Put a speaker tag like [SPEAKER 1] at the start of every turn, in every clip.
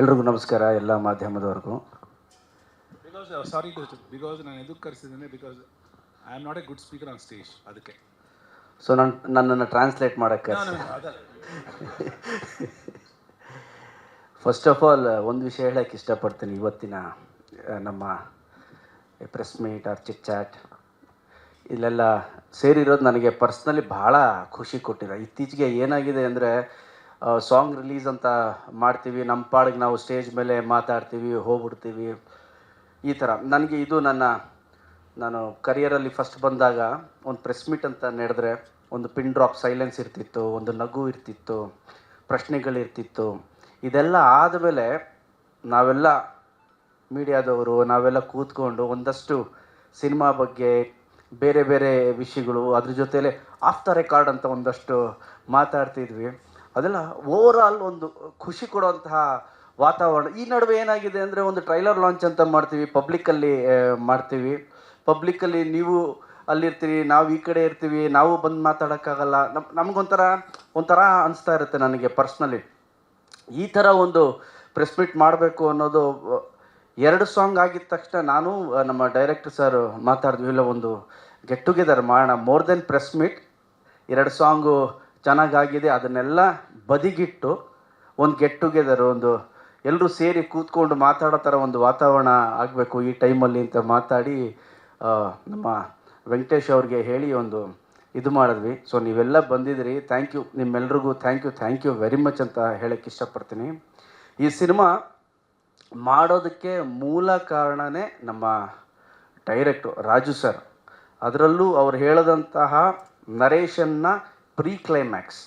[SPEAKER 1] ಎಲ್ರಿಗೂ ನಮಸ್ಕಾರ, ಎಲ್ಲ ಮಾಧ್ಯಮದವ್ರಿಗೂ.
[SPEAKER 2] ಬಿಕಾಸ್ ನಾನು ಎದಕ್ಕೆ ಕರೆಸಿದ್ದೇನೆ, because I am not a good speaker on stage, ಅದಕ್ಕೆ.
[SPEAKER 1] ಸೊ ನನ್ನನ್ನು ಟ್ರಾನ್ಸ್ಲೇಟ್ ಮಾಡೋಕ್ಕೆ ಫಸ್ಟ್ ಆಫ್ ಆಲ್ ಒಂದು ವಿಷಯ ಹೇಳೋಕ್ಕೆ ಇಷ್ಟಪಡ್ತೀನಿ. ಇವತ್ತಿನ ನಮ್ಮ press meet or chit chat ಇಲ್ಲೆಲ್ಲ ಸೇರಿರೋದು ನನಗೆ ಪರ್ಸ್ನಲಿ ಭಾಳ ಖುಷಿ ಕೊಟ್ಟಿದೆ. ಇತ್ತೀಚೆಗೆ ಏನಾಗಿದೆ ಅಂದರೆ, ಸಾಂಗ್ ರಿಲೀಸ್ ಅಂತ ಮಾಡ್ತೀವಿ, ನಮ್ಮ ಪಾಡಿಗೆ ನಾವು ಸ್ಟೇಜ್ ಮೇಲೆ ಮಾತಾಡ್ತೀವಿ, ಹೋಗ್ಬಿಡ್ತೀವಿ, ಈ ಥರ. ನನಗೆ ಇದು ನಾನು ಕರಿಯರಲ್ಲಿ ಫಸ್ಟ್ ಬಂದಾಗ ಒಂದು ಪ್ರೆಸ್ ಮೀಟ್ ಅಂತ ನಡೆದ್ರೆ ಒಂದು ಪಿನ್ ಡ್ರಾಪ್ ಸೈಲೆನ್ಸ್ ಇರ್ತಿತ್ತು, ಒಂದು ನಗು ಇರ್ತಿತ್ತು, ಪ್ರಶ್ನೆಗಳಿರ್ತಿತ್ತು. ಇದೆಲ್ಲ ಆದಮೇಲೆ ನಾವೆಲ್ಲ ಮೀಡಿಯಾದವರು ನಾವೆಲ್ಲ ಕೂತ್ಕೊಂಡು ಒಂದಷ್ಟು ಸಿನಿಮಾ ಬಗ್ಗೆ ಬೇರೆ ಬೇರೆ ವಿಷಯಗಳು, ಅದ್ರ ಜೊತೆಲೇ ಆಫ್ ದ ರೆಕಾರ್ಡ್ ಅಂತ ಒಂದಷ್ಟು ಮಾತಾಡ್ತಿದ್ವಿ. ಅದೆಲ್ಲ ಓವರಾಲ್ ಒಂದು ಖುಷಿ ಕೊಡುವಂತಹ ವಾತಾವರಣ. ಈ ನಡುವೆ ಏನಾಗಿದೆ ಅಂದರೆ, ಒಂದು ಟ್ರೈಲರ್ ಲಾಂಚ್ ಅಂತ ಮಾಡ್ತೀವಿ, ಪಬ್ಲಿಕ್ಕಲ್ಲಿ ಮಾಡ್ತೀವಿ. ಪಬ್ಲಿಕ್ಕಲ್ಲಿ ನೀವು ಅಲ್ಲಿರ್ತೀವಿ, ನಾವು ಈ ಕಡೆ ಇರ್ತೀವಿ, ನಾವು ಬಂದು ಮಾತಾಡೋಕ್ಕಾಗಲ್ಲ. ನಮಗೊಂಥರ ಅನಿಸ್ತಾ ಇರುತ್ತೆ ನನಗೆ ಪರ್ಸ್ನಲಿ. ಈ ಥರ ಒಂದು ಪ್ರೆಸ್ ಮೀಟ್ ಮಾಡಬೇಕು ಅನ್ನೋದು. 2 ಸಾಂಗ್ ಆಗಿದ ತಕ್ಷಣ ನಾನು ನಮ್ಮ ಡೈರೆಕ್ಟರ್ ಸರ್ ಮಾತಾಡಿದ್ವಿ, ಇಲ್ಲ ಒಂದು ಗೆಟ್ ಟುಗೆದರ್ ಮಾಡೋಣ, more than press meet. 2 song ಚೆನ್ನಾಗಾಗಿದೆ, ಅದನ್ನೆಲ್ಲ ಬದಿಗಿಟ್ಟು ಒಂದು ಗೆಟ್ ಟುಗೆದರ್, ಒಂದು ಎಲ್ಲರೂ ಸೇರಿ ಕೂತ್ಕೊಂಡು ಮಾತಾಡೋ ಥರ ಒಂದು ವಾತಾವರಣ ಆಗಬೇಕು ಈ ಟೈಮಲ್ಲಿ ಅಂತ ಮಾತಾಡಿ ನಮ್ಮ ವೆಂಕಟೇಶ್ ಅವ್ರಿಗೆ ಹೇಳಿ ಒಂದು ಇದು ಮಾಡಿದ್ವಿ. ಸೊ ನೀವೆಲ್ಲ ಬಂದಿದ್ದೀರಿ, ಥ್ಯಾಂಕ್ ಯು. ನಿಮ್ಮೆಲ್ರಿಗೂ ಥ್ಯಾಂಕ್ ಯು ವೆರಿ ಮಚ್ ಅಂತ ಹೇಳೋಕ್ಕೆ ಇಷ್ಟಪಡ್ತೀನಿ. ಈ ಸಿನಿಮಾ ಮಾಡೋದಕ್ಕೆ ಮೂಲ ಕಾರಣನೇ ನಮ್ಮ ಡೈರೆಕ್ಟ್ರು ರಾಜು ಸರ್. ಅದರಲ್ಲೂ ಅವ್ರು ಹೇಳಿದಂತಹ ನರೇಷನ್ನ ಪ್ರೀ ಕ್ಲೈಮ್ಯಾಕ್ಸ್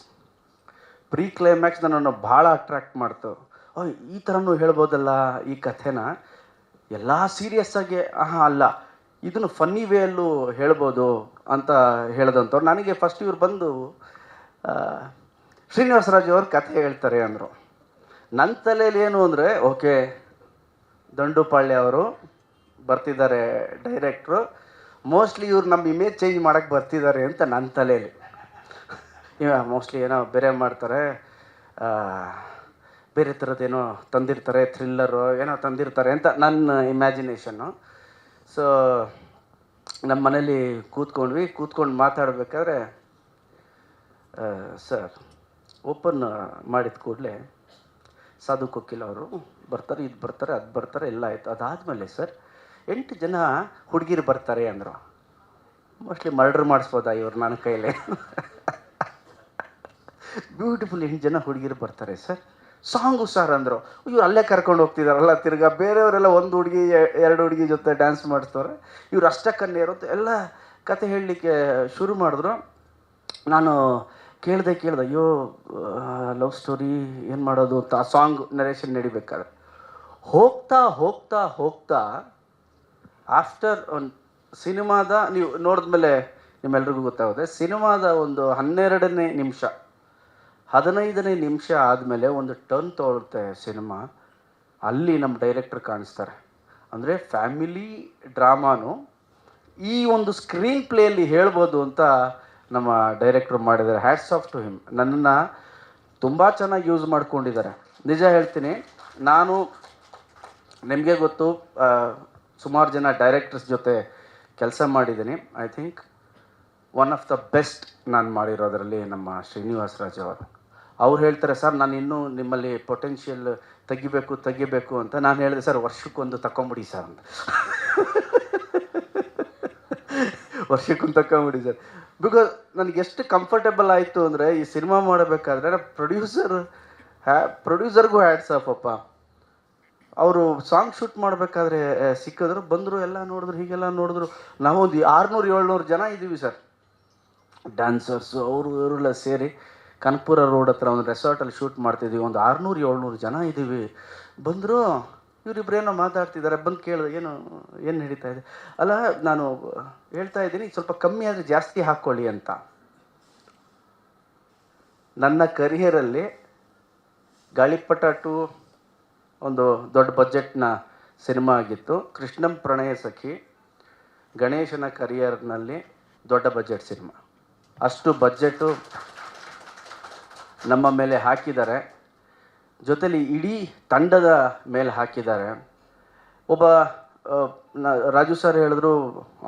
[SPEAKER 1] ನನ್ನನ್ನು ಭಾಳ ಅಟ್ರ್ಯಾಕ್ಟ್ ಮಾಡ್ತು. ಈ ಥರನೂ ಹೇಳ್ಬೋದಲ್ಲ ಈ ಕಥೆನ, ಎಲ್ಲ ಸೀರಿಯಸ್ಸಾಗಿ ಅಲ್ಲ, ಇದನ್ನು ಫನ್ನಿ ವೇಯಲ್ಲೂ ಹೇಳ್ಬೋದು ಅಂತ ಹೇಳಿದಂಥವ್ರು. ನನಗೆ ಫಸ್ಟ್ ಇವ್ರು ಬಂದು ಶ್ರೀನಿವಾಸರಾಜು ಅವ್ರ ಕಥೆ ಹೇಳ್ತಾರೆ ಅಂದರು. ನನ್ನ ತಲೆಯಲ್ಲಿ ಏನು ಅಂದರೆ, ಓಕೆ ದಂಡುಪಾಳ್ಯ ಅವರು ಬರ್ತಿದ್ದಾರೆ ಡೈರೆಕ್ಟ್ರು, ಮೋಸ್ಟ್ಲಿ ಇವ್ರು ನಮ್ಮ ಇಮೇಜ್ ಚೇಂಜ್ ಮಾಡೋಕ್ಕೆ ಬರ್ತಿದ್ದಾರೆ ಅಂತ ನನ್ನ ತಲೆಯಲ್ಲಿ. ಮೋಸ್ಟ್ಲಿ ಏನೋ ಬೇರೆ ಮಾಡ್ತಾರೆ, ಬೇರೆ ಥರದ್ದೇನೋ ತಂದಿರ್ತಾರೆ, ಥ್ರಿಲ್ಲರು ಏನೋ ತಂದಿರ್ತಾರೆ ಅಂತ ನನ್ನ ಇಮ್ಯಾಜಿನೇಷನ್ನು. ಸೊ ನಮ್ಮ ಮನೇಲಿ ಕೂತ್ಕೊಂಡು ಮಾತಾಡಬೇಕಾದ್ರೆ ಸರ್ ಓಪನ್ ಮಾಡಿದ ಕೂಡಲೇ ಸಾಧು ಕೊಕ್ಕಿಲ್ ಅವರು ಬರ್ತಾರೆ, ಇದು ಬರ್ತಾರೆ, ಅದು ಬರ್ತಾರೆ, ಎಲ್ಲ ಆಯಿತು. ಅದಾದಮೇಲೆ ಸರ್ 8 ಜನ ಹುಡುಗಿರು ಬರ್ತಾರೆ ಅಂದರು. ಮೋಸ್ಟ್ಲಿ ಮರ್ಡ್ರ್ ಮಾಡಿಸ್ಬೋದಾ ಇವ್ರು ನನ್ನ ಕೈಲೇ. ಬ್ಯೂಟಿಫುಲ್ 8 ಜನ ಹುಡುಗಿರು ಬರ್ತಾರೆ ಸರ್, ಸಾಂಗು ಸರ್ ಅಂದರು. ಇವ್ರು ಅಲ್ಲೇ ಕರ್ಕೊಂಡು ಹೋಗ್ತಿದಾರಲ್ಲ, ತಿರ್ಗಾ ಬೇರೆಯವರೆಲ್ಲ 1 ಹುಡುಗಿ 2 ಹುಡುಗಿ ಜೊತೆ ಡ್ಯಾನ್ಸ್ ಮಾಡಿಸ್ತವ್ರೆ, ಇವ್ರು ಅಷ್ಟಕ್ಕನ್ನೇ ಇರುತ್ತೆ, ಎಲ್ಲ ಕತೆ ಹೇಳಲಿಕ್ಕೆ ಶುರು ಮಾಡಿದ್ರು. ನಾನು ಕೇಳಿದೆ, ಅಯ್ಯೋ ಲವ್ ಸ್ಟೋರಿ ಏನು ಮಾಡೋದು ಅಂತ ಆ ಸಾಂಗ್ ನರೇಷನ್ ನಡಿಬೇಕಾದ್ರೆ ಹೋಗ್ತಾ ಆಫ್ಟರ್ ಒಂದು ಸಿನಿಮಾದ ನೀವು ನೋಡಿದ್ಮೇಲೆ ನಿಮ್ಮೆಲ್ರಿಗೂ ಗೊತ್ತಾಗುತ್ತೆ, ಸಿನಿಮಾದ ಒಂದು 12ನೇ ನಿಮಿಷ 15ನೇ ನಿಮಿಷ ಆದಮೇಲೆ ಒಂದು ಟರ್ನ್ ತೊಗೊಳುತ್ತೆ ಸಿನಿಮಾ. ಅಲ್ಲಿ ನಮ್ಮ ಡೈರೆಕ್ಟರ್ ಕಾಣಿಸ್ತಾರೆ. ಅಂದರೆ ಫ್ಯಾಮಿಲಿ ಡ್ರಾಮಾನು ಈ ಒಂದು ಸ್ಕ್ರೀನ್ ಪ್ಲೇಯಲ್ಲಿ ಹೇಳ್ಬೋದು ಅಂತ ನಮ್ಮ ಡೈರೆಕ್ಟ್ರು ಮಾಡಿದ್ದಾರೆ. Hats off to him. ನನ್ನನ್ನು ತುಂಬ ಚೆನ್ನಾಗಿ ಯೂಸ್ ಮಾಡ್ಕೊಂಡಿದ್ದಾರೆ. ನಿಜ ಹೇಳ್ತೀನಿ, ನಾನು ನಿಮಗೆ ಗೊತ್ತು, ಸುಮಾರು ಜನ ಡೈರೆಕ್ಟರ್ಸ್ ಜೊತೆ ಕೆಲಸ ಮಾಡಿದ್ದೀನಿ. I think one of the best ನಾನು ಮಾಡಿರೋದರಲ್ಲಿ ನಮ್ಮ ಶ್ರೀನಿವಾಸರಾಜು ಅವರು. ಅವ್ರು ಹೇಳ್ತಾರೆ, ಸರ್ ನಾನು ಇನ್ನೂ ನಿಮ್ಮಲ್ಲಿ ಪೊಟೆನ್ಷಿಯಲ್ ತೆಗಿಬೇಕು ಅಂತ. ನಾನು ಹೇಳಿದೆ, ಸರ್ ವರ್ಷಕ್ಕೊಂದು ತಗೊಂಬಿಡಿ ಸರ್ ಅಂತ. ವರ್ಷಕ್ಕೊಂದು ತಗೊಂಬಿಡಿ ಸರ್. ಬಿಕಾಸ್ ನನಗೆ ಎಷ್ಟು ಕಂಫರ್ಟೇಬಲ್ ಆಯಿತು ಅಂದರೆ, ಈ ಸಿನಿಮಾ ಮಾಡಬೇಕಾದ್ರೆ ಪ್ರೊಡ್ಯೂಸರ್ಗೂ ಹ್ಯಾಟ್ಸ್ ಆಫ್ ಅಪ್ಪ. ಅವರು ಸಾಂಗ್ ಶೂಟ್ ಮಾಡಬೇಕಾದ್ರೆ ಸಿಕ್ಕಿದ್ರು, ಬಂದರು, ಎಲ್ಲ ನೋಡಿದ್ರು, ಹೀಗೆಲ್ಲ ನೋಡಿದ್ರು. ನಾವೊಂದು 600-700 ಜನ ಇದ್ದೀವಿ ಸರ್, ಡ್ಯಾನ್ಸರ್ಸು ಅವರು ಇವರೆಲ್ಲ ಸೇರಿ ಕನಕಪುರ ರೋಡ್ ಹತ್ರ ಒಂದು ರೆಸಾರ್ಟಲ್ಲಿ ಶೂಟ್ ಮಾಡ್ತಿದ್ವಿ. ಒಂದು 600-700 ಜನ ಇದ್ದೀವಿ. ಬಂದರು, ಇವರಿಬ್ಬರೇನೋ ಮಾತಾಡ್ತಿದ್ದಾರೆ. ಬಂದು ಕೇಳಿದೆ, ಏನು ನಡೀತಾ ಇದೆ? ಅಲ್ಲ, ನಾನು ಹೇಳ್ತಾ ಇದ್ದೀನಿ, ಸ್ವಲ್ಪ ಕಮ್ಮಿ ಆದರೆ ಜಾಸ್ತಿ ಹಾಕ್ಕೊಳ್ಳಿ ಅಂತ. ನನ್ನ ಕರಿಯರಲ್ಲಿ ಗಾಳಿಪಟ 2 ಒಂದು ದೊಡ್ಡ ಬಜೆಟ್ನ ಸಿನಿಮಾ ಆಗಿತ್ತು. ಕೃಷ್ಣಂ ಪ್ರಣಯ ಸಖಿ ಗಣೇಶನ ಕರಿಯರ್ನಲ್ಲಿ ದೊಡ್ಡ ಬಜೆಟ್ ಸಿನಿಮಾ. ಅಷ್ಟು ಬಜೆಟು ನಮ್ಮ ಮೇಲೆ ಹಾಕಿದ್ದಾರೆ. ಜೊತೆಲಿ ಇಡೀ ತಂಡದ ಮೇಲೆ ಹಾಕಿದ್ದಾರೆ. ಒಬ್ಬ ರಾಜು ಸರ್ ಹೇಳಿದ್ರು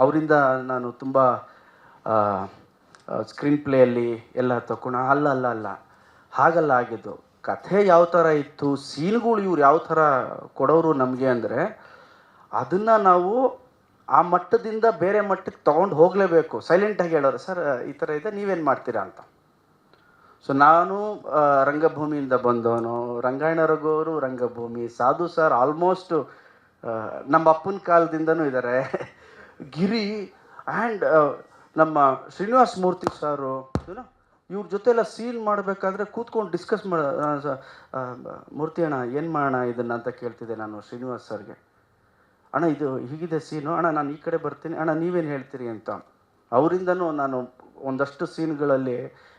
[SPEAKER 1] ಅವರಿಂದ ನಾನು ತುಂಬ ಸ್ಕ್ರೀನ್ ಪ್ಲೇಯಲ್ಲಿ ಎಲ್ಲ ತಗೊಂಡು ಅಲ್ಲ ಹಾಗಲ್ಲ ಆಗಿದ್ದು. ಕಥೆ ಯಾವ ಥರ ಇತ್ತು, ಸೀನ್ಗಳು ಇವ್ರು ಯಾವ ಥರ ಕೊಡೋರು ನಮಗೆ ಅಂದರೆ ಅದನ್ನು ನಾವು ಆ ಮಟ್ಟದಿಂದ ಬೇರೆ ಮಟ್ಟಕ್ಕೆ ತೊಗೊಂಡು ಹೋಗಲೇಬೇಕು. ಸೈಲೆಂಟಾಗಿ ಹೇಳೋರು, ಸರ್ ಈ ಥರ ಇದೆ ನೀವೇನು ಮಾಡ್ತೀರಾ ಅಂತ. ಸೊ ನಾನು ರಂಗಭೂಮಿಯಿಂದ ಬಂದವನು, ರಂಗಾಯಣ ರಘು ಅವರು ರಂಗಭೂಮಿ, ಸಾಧು ಸರ್ ಆಲ್ಮೋಸ್ಟ್ ನಮ್ಮ ಅಪ್ಪನ ಕಾಲದಿಂದನೂ ಇದ್ದಾರೆ, ಗಿರಿ ಆ್ಯಂಡ್ ನಮ್ಮ ಶ್ರೀನಿವಾಸ ಮೂರ್ತಿ ಸಾರು, ಏನೋ ಇವ್ರ ಜೊತೆಲ್ಲ ಸೀನ್ ಮಾಡಬೇಕಾದ್ರೆ ಕೂತ್ಕೊಂಡು ಡಿಸ್ಕಸ್ ಮೂರ್ತಿ ಅಣ್ಣ ಏನು ಮಾಡೋಣ ಇದನ್ನು ಅಂತ ಕೇಳ್ತಿದ್ದೆ ನಾನು ಶ್ರೀನಿವಾಸ್ ಸರ್ಗೆ. ಅಣ್ಣ ಇದು ಹೀಗಿದೆ ಸೀನು, ಅಣ್ಣ ನಾನು ಈ ಕಡೆ ಬರ್ತೀನಿ, ಅಣ್ಣ ನೀವೇನು ಹೇಳ್ತೀರಿ ಅಂತ. ಅವರಿಂದನೂ ನಾನು ಒಂದಷ್ಟು ಸೀನ್ಗಳಲ್ಲಿ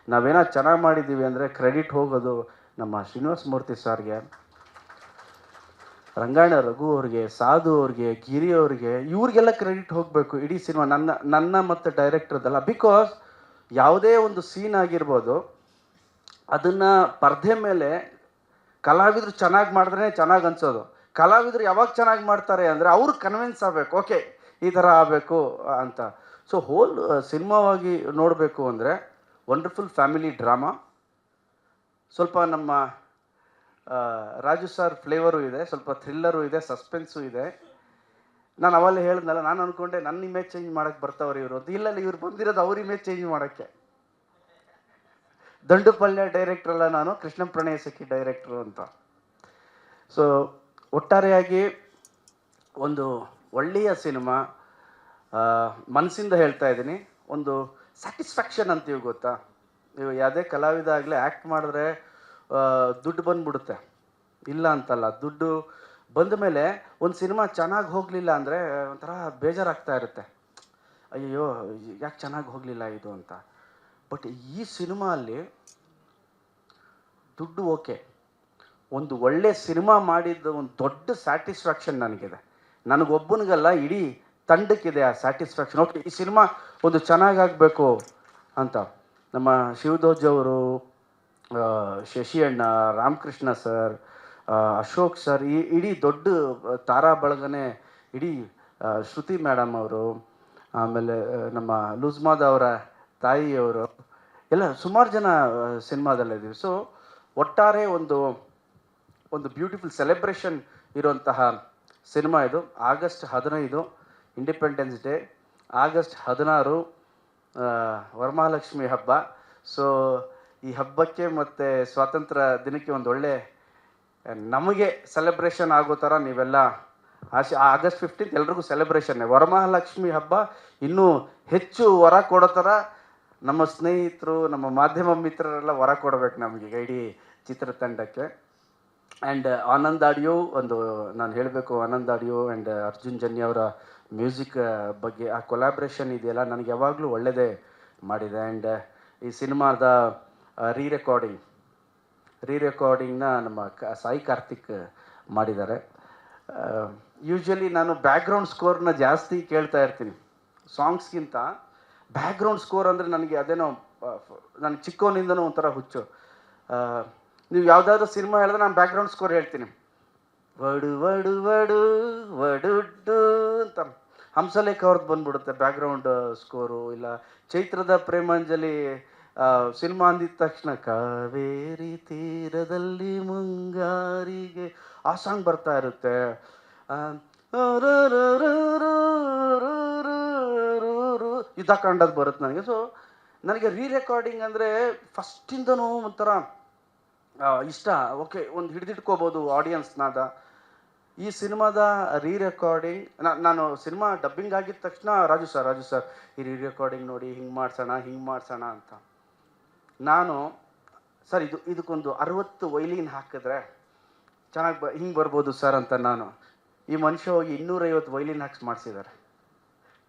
[SPEAKER 1] ನಾವೇನೋ ಚೆನ್ನಾಗಿ ಮಾಡಿದ್ದೀವಿ ಅಂದರೆ ಕ್ರೆಡಿಟ್ ಹೋಗೋದು ನಮ್ಮ ಶ್ರೀನಿವಾಸ ಮೂರ್ತಿ ಸಾರ್ಗೆ, ರಂಗಾಯಣ ರಘು ಅವ್ರಿಗೆ, ಸಾಧು ಅವ್ರಿಗೆ, ಗಿರಿ ಅವ್ರಿಗೆ, ಇವ್ರಿಗೆಲ್ಲ ಕ್ರೆಡಿಟ್ ಹೋಗಬೇಕು ಇಡೀ ಸಿನಿಮಾ ನನ್ನ ಮತ್ತು ಡೈರೆಕ್ಟರ್ದಲ್ಲ. ಬಿಕಾಸ್ ಯಾವುದೇ ಒಂದು ಸೀನ್ ಆಗಿರ್ಬೋದು ಅದನ್ನು ಪರದೆ ಮೇಲೆ ಕಲಾವಿದರು ಚೆನ್ನಾಗಿ ಮಾಡಿದ್ರೆ ಚೆನ್ನಾಗಿ ಅನ್ಸೋದು. ಕಲಾವಿದರು ಯಾವಾಗ ಚೆನ್ನಾಗಿ ಮಾಡ್ತಾರೆ ಅಂದರೆ ಅವ್ರು ಕನ್ವಿನ್ಸ್ ಆಗಬೇಕು, ಓಕೆ ಈ ಥರ ಆಗಬೇಕು ಅಂತ. ಸೊ ಹೋಲ್ ಸಿನಿಮಾವಾಗಿ ನೋಡಬೇಕು ಅಂದರೆ ವಂಡರ್ಫುಲ್ ಫ್ಯಾಮಿಲಿ ಡ್ರಾಮಾ. ಸ್ವಲ್ಪ ನಮ್ಮ ರಾಜು ಸರ್ ಫ್ಲೇವರು ಇದೆ, ಸ್ವಲ್ಪ ಥ್ರಿಲ್ಲರು ಇದೆ, ಸಸ್ಪೆನ್ಸು ಇದೆ. ನಾನು ಅವಾಗಲೇ ಹೇಳಿದ್ನಲ್ಲ, ನಾನು ಅಂದ್ಕೊಂಡೆ ನನ್ನ ಇಮೇಜ್ ಚೇಂಜ್ ಮಾಡೋಕ್ಕೆ ಬರ್ತಾವ್ರಿ ಇವರು ಅಂತ. ಇಲ್ಲ ಇವ್ರು ಬಂದಿರೋದು ಅವ್ರ ಇಮೇಜ್ ಚೇಂಜ್ ಮಾಡೋಕ್ಕೆ. ದಂಡುಪಲ್ಯ ಡೈರೆಕ್ಟ್ರ್ ಅಲ್ಲ ನಾನು, ಕೃಷ್ಣ ಪ್ರಣಯ ಸಖಿ ಡೈರೆಕ್ಟ್ರು ಅಂತ. ಸೊ ಒಟ್ಟಾರೆಯಾಗಿ ಒಂದು ಒಳ್ಳೆಯ ಸಿನಿಮಾ, ಮನಸ್ಸಿಂದ ಹೇಳ್ತಾ ಇದ್ದೀನಿ. ಒಂದು ಸ್ಯಾಟಿಸ್ಫ್ಯಾಕ್ಷನ್ ಅಂತೀವಿ ಗೊತ್ತಾ, ನೀವು ಯಾವುದೇ ಕಲಾವಿದ ಆಗಲಿ ಆ್ಯಕ್ಟ್ ಮಾಡಿದ್ರೆ ದುಡ್ಡು ಬಂದ್ಬಿಡುತ್ತೆ, ಇಲ್ಲ ಅಂತಲ್ಲ. ದುಡ್ಡು ಬಂದ ಮೇಲೆ ಒಂದು ಸಿನಿಮಾ ಚೆನ್ನಾಗಿ ಹೋಗಲಿಲ್ಲ ಅಂದರೆ ಒಂಥರ ಬೇಜಾರಾಗ್ತಾ ಇರುತ್ತೆ, ಅಯ್ಯೋ ಯಾಕೆ ಚೆನ್ನಾಗಿ ಹೋಗಲಿಲ್ಲ ಇದು ಅಂತ. ಬಟ್ ಈ ಸಿನಿಮಾ ಅಲ್ಲಿ ದುಡ್ಡು ಓಕೆ, ಒಂದು ಒಳ್ಳೆ ಸಿನಿಮಾ ಮಾಡಿದ್ದು ಒಂದು ದೊಡ್ಡ ಸ್ಯಾಟಿಸ್ಫ್ಯಾಕ್ಷನ್ ನನಗಿದೆ. ನನಗೊಬ್ಬನಿಗಲ್ಲ, ಇಡೀ ತಂಡಕ್ಕಿದೆ ಆ ಸ್ಯಾಟಿಸ್ಫ್ಯಾಕ್ಷನ್. ಓಕೆ ಈ ಸಿನಿಮಾ ಒಂದು ಚೆನ್ನಾಗಾಗಬೇಕು ಅಂತ. ನಮ್ಮ ಶಿವಧ್ವಜ್ ಅವರು, ಶಶಿ ಅಣ್ಣ, ರಾಮಕೃಷ್ಣ ಸರ್, ಅಶೋಕ್ ಸರ್, ಈ ಇಡೀ ದೊಡ್ಡ ತಾರಾ ಬಳಗನೆ, ಇಡೀ ಶ್ರುತಿ ಮೇಡಮ್ ಅವರು, ಆಮೇಲೆ ನಮ್ಮ ಲೂಜ್ಮಾದ್ ಅವರ ತಾಯಿಯವರು ಎಲ್ಲ ಸುಮಾರು ಜನ ಸಿನಿಮಾದಲ್ಲಿದ್ದೀವಿ. ಸೊ ಒಟ್ಟಾರೆ ಒಂದು ಬ್ಯೂಟಿಫುಲ್ ಸೆಲೆಬ್ರೇಷನ್ ಇರುವಂತಹ ಸಿನಿಮಾ ಇದು. August 15 independence day, August 16 Varamahalakshmi ಹಬ್ಬ. ಸೊ ಈ ಹಬ್ಬಕ್ಕೆ ಮತ್ತು ಸ್ವಾತಂತ್ರ್ಯ ದಿನಕ್ಕೆ ಒಂದು ಒಳ್ಳೆ ನಮಗೆ ಸೆಲೆಬ್ರೇಷನ್ ಆಗೋ ಥರ ನೀವೆಲ್ಲ ಆಗಸ್ಟ್ 15 ಎಲ್ರಿಗೂ ಸೆಲೆಬ್ರೇಷನ್ನೇ. ವರಮಹಾಲಕ್ಷ್ಮಿ ಹಬ್ಬ ಇನ್ನೂ ಹೆಚ್ಚು ವರ ಕೊಡೋ ಥರ ನಮ್ಮ ಸ್ನೇಹಿತರು, ನಮ್ಮ ಮಾಧ್ಯಮ ಮಿತ್ರರೆಲ್ಲ ವರ ಕೊಡಬೇಕು ನಮಗೆ ಇಡೀ ಚಿತ್ರತಂಡಕ್ಕೆ. ಆ್ಯಂಡ್ ಆನಂದ್ ಆಡಿಯೋ ಒಂದು ನಾನು ಹೇಳಬೇಕು, ಆನಂದ್ ಆಡಿಯೋ ಆ್ಯಂಡ್ ಅರ್ಜುನ್ ಜನ್ಯ ಅವರ ಮ್ಯೂಸಿಕ್ ಬಗ್ಗೆ ಆ ಕೊಲಾಬ್ರೇಷನ್ ಇದೆಯಲ್ಲ, ನನಗೆ ಯಾವಾಗಲೂ ಒಳ್ಳೆಯದೇ ಮಾಡಿದೆ. ಆ್ಯಂಡ್ ಈ ಸಿನಿಮಾದ ರೀ ರೆಕಾರ್ಡಿಂಗ್ನ ನಮ್ಮ ಸಾಯಿ ಕಾರ್ತಿಕ್ ಮಾಡಿದ್ದಾರೆ. ಯೂಶ್ವಲಿ ನಾನು ಬ್ಯಾಕ್ಗ್ರೌಂಡ್ ಸ್ಕೋರ್ನ ಜಾಸ್ತಿ ಕೇಳ್ತಾ ಇರ್ತೀನಿ ಸಾಂಗ್ಸ್ಗಿಂತ. ಬ್ಯಾಕ್ಗ್ರೌಂಡ್ ಸ್ಕೋರ್ ಅಂದರೆ ನನಗೆ ಅದೇನೋ ನನಗೆ ಚಿಕ್ಕವನಿಂದನೂ ಒಂಥರ ಹುಚ್ಚು. ನೀವು ಯಾವುದಾದ್ರೂ ಸಿನಿಮಾ ಹೇಳಿದ್ರೆ ನಾನು ಬ್ಯಾಕ್ಗ್ರೌಂಡ್ ಸ್ಕೋರ್ ಹೇಳ್ತೀನಿ. ವಡು ವಡು ವಡು ವಡುಡ್ಡು ಅಂತ ಹಂಸಲೇಖ ಅವ್ರದ್ದು ಬಂದ್ಬಿಡುತ್ತೆ ಬ್ಯಾಕ್ಗ್ರೌಂಡ್ ಸ್ಕೋರು. ಇಲ್ಲ ಚೈತ್ರದ ಪ್ರೇಮಾಂಜಲಿ ಸಿನಿಮಾ ಅಂದಿದ ತಕ್ಷಣ ಕಾವೇರಿ ತೀರದಲ್ಲಿ ಮುಂಗಾರಿಗೆ ಆ ಸಾಂಗ್ ಬರ್ತಾ ಇರುತ್ತೆ. ಯುದ್ಧಕಾಂಡದ್ದು ಬರುತ್ತೆ ನನಗೆ. ಸೊ ನನಗೆ ರೀ ರೆಕಾರ್ಡಿಂಗ್ ಅಂದರೆ ಫಸ್ಟಿಂದನೂ ಒಂಥರ ಇಷ್ಟ. ಓಕೆ ಒಂದು ಹಿಡಿದಿಟ್ಕೋಬೋದು ಆಡಿಯನ್ಸ್ನಾದ. ಈ ಸಿನಿಮಾದ ರೀ ರೆಕಾರ್ಡಿಂಗ್ ನಾನು ಸಿನಿಮಾ ಡಬ್ಬಿಂಗ್ ಆಗಿದ ತಕ್ಷಣ ರಾಜು ಸರ್ ಈ ರೀ ರೆಕಾರ್ಡಿಂಗ್ ನೋಡಿ ಹಿಂಗೆ ಮಾಡ್ಸೋಣ ಅಂತ ನಾನು, ಸರ್ ಇದಕ್ಕೊಂದು 60 ವೈಲಿನ್ ಹಾಕಿದ್ರೆ ಚೆನ್ನಾಗಿ ಹಿಂಗೆ ಬರ್ಬೋದು ಸರ್ ಅಂತ ನಾನು. ಈ ಮನುಷ್ಯ ಹೋಗಿ 250 ವೈಲಿನ್ ಹಾಕ್ಸಿ ಮಾಡಿಸಿದ್ದಾರೆ.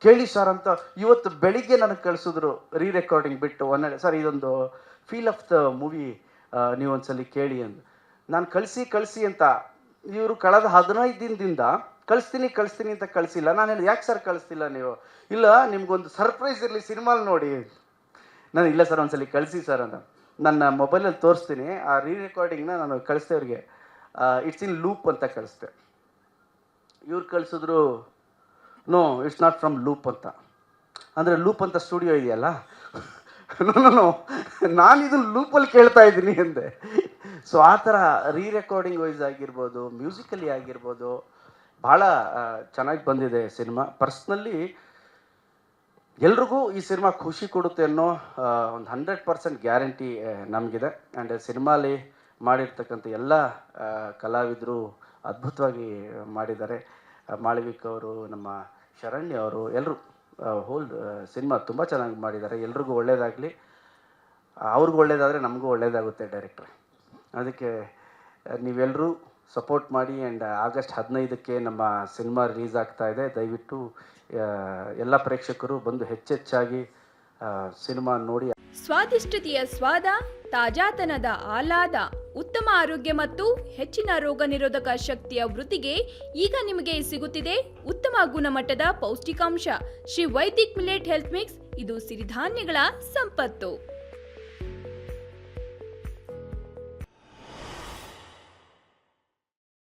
[SPEAKER 1] ಕೇಳಿ ಸರ್ ಅಂತ ಇವತ್ತು ಬೆಳಿಗ್ಗೆ ನನಗೆ ಕಳಿಸಿದ್ರು ರೀ ರೆಕಾರ್ಡಿಂಗ್ ಬಿಟ್ಟು ಸರ್ ಇದೊಂದು ಫೀಲ್ ಆಫ್ ದ ಮೂವಿ ನೀವೊಂದ್ಸಲಿ ಕೇಳಿ ಅಂತ. ನಾನು ಕಳಿಸಿ ಅಂತ ಇವರು ಕಳೆದ 15 ದಿನದಿಂದ ಕಳಿಸ್ತೀನಿ ಅಂತ ಕಳಿಸಿಲ್ಲ. ನಾನು ಹೇಳಿದೆ ಯಾಕೆ ಸರ್ ಕಳಿಸ್ತಿಲ್ಲ ನೀವು? ಇಲ್ಲ ನಿಮ್ಗೊಂದು ಸರ್ಪ್ರೈಸ್ ಇರಲಿ ಸಿನಿಮಾಲ್ ನೋಡಿ. ನಾನು ಇಲ್ಲ ಸರ್ ಒಂದ್ಸಲಿ ಕಳಿಸಿ ಸರ್ ಅಂತ. ನನ್ನ ಮೊಬೈಲಲ್ಲಿ ತೋರಿಸ್ತೀನಿ, ಆ ರೆಕಾರ್ಡಿಂಗ್ನ ನಾನು ಕಳಿಸ್ದೆ ಅವ್ರಿಗೆ. ಇಟ್ಸ್ ಇನ್ ಲೂಪ್ ಅಂತ ಕಳಿಸ್ದೆ. ಇವ್ರು ಕಳಿಸಿದ್ರು no it's not from loop ಅಂತ. ಅಂದರೆ ಲೂಪ್ ಅಂತ ಸ್ಟುಡಿಯೋ ಇದೆಯಲ್ಲ, ನೋ ನಾನು ಇದನ್ನು ಲೂಪಲ್ಲಿ ಕೇಳ್ತಾ ಇದ್ದೀನಿ ಅಂದೆ. ಸೊ ಆ ಥರ ರೆಕಾರ್ಡಿಂಗ್ ವೈಸ್ ಆಗಿರ್ಬೋದು, ಮ್ಯೂಸಿಕಲಿ ಆಗಿರ್ಬೋದು, ಭಾಳ ಚೆನ್ನಾಗಿ ಬಂದಿದೆ ಸಿನಿಮಾ. ಪರ್ಸ್ನಲಿ ಎಲ್ರಿಗೂ ಈ ಸಿನಿಮಾ ಖುಷಿ ಕೊಡುತ್ತೆ ಅನ್ನೋ ಒಂದು 100% ಗ್ಯಾರಂಟಿ ನಮಗಿದೆ. ಆ್ಯಂಡ್ ಸಿನಿಮಾಲಿ ಮಾಡಿರ್ತಕ್ಕಂಥ ಎಲ್ಲ ಕಲಾವಿದರು ಅದ್ಭುತವಾಗಿ ಮಾಡಿದ್ದಾರೆ. ಮಾಳವಿಕ ಅವರು, ನಮ್ಮ ಶರಣ್ಯ ಅವರು, ಎಲ್ಲರೂ ಹೋಲ್ ಸಿನಿಮಾ ತುಂಬ ಚೆನ್ನಾಗಿ ಮಾಡಿದ್ದಾರೆ. ಎಲ್ರಿಗೂ ಒಳ್ಳೆಯದಾಗಲಿ. ಅವ್ರಿಗೂ ಒಳ್ಳೆಯದಾದರೆ ನಮಗೂ ಒಳ್ಳೆಯದಾಗುತ್ತೆ ಡೈರೆಕ್ಟ್ರೆ. ಅದಕ್ಕೆ ನೀವೆಲ್ಲರೂ ಸಪೋರ್ಟ್ ಮಾಡಿ. ಆ್ಯಂಡ್ ಆಗಸ್ಟ್ 15ಕ್ಕೆ ನಮ್ಮ ಸಿನಿಮಾ ರಿಲೀಸ್ ಆಗ್ತಾ ಇದೆ. ದಯವಿಟ್ಟು ಎಲ್ಲ ಪ್ರೇಕ್ಷಕರು ಬಂದು ಹೆಚ್ಚೆಚ್ಚಾಗಿ ಸಿನಿಮಾ ನೋಡಿ.
[SPEAKER 3] ಸ್ವಾದಿಷ್ಟತೆಯ ಸ್ವಾದ, ತಾಜಾತನದ ಆಹ್ಲಾದ, ಉತ್ತಮ ಆರೋಗ್ಯ ಮತ್ತು ಹೆಚ್ಚಿನ ರೋಗ ನಿರೋಧಕ ಶಕ್ತಿಯ ವೃದ್ಧಿಗೆ ಈಗ ನಿಮಗೆ ಸಿಗುತ್ತಿದೆ ಉತ್ತಮ ಗುಣಮಟ್ಟದ ಪೌಷ್ಟಿಕಾಂಶ Shri Vaidik millet health mix. ಇದು ಸಿರಿಧಾನ್ಯಗಳ ಸಂಪತ್ತು.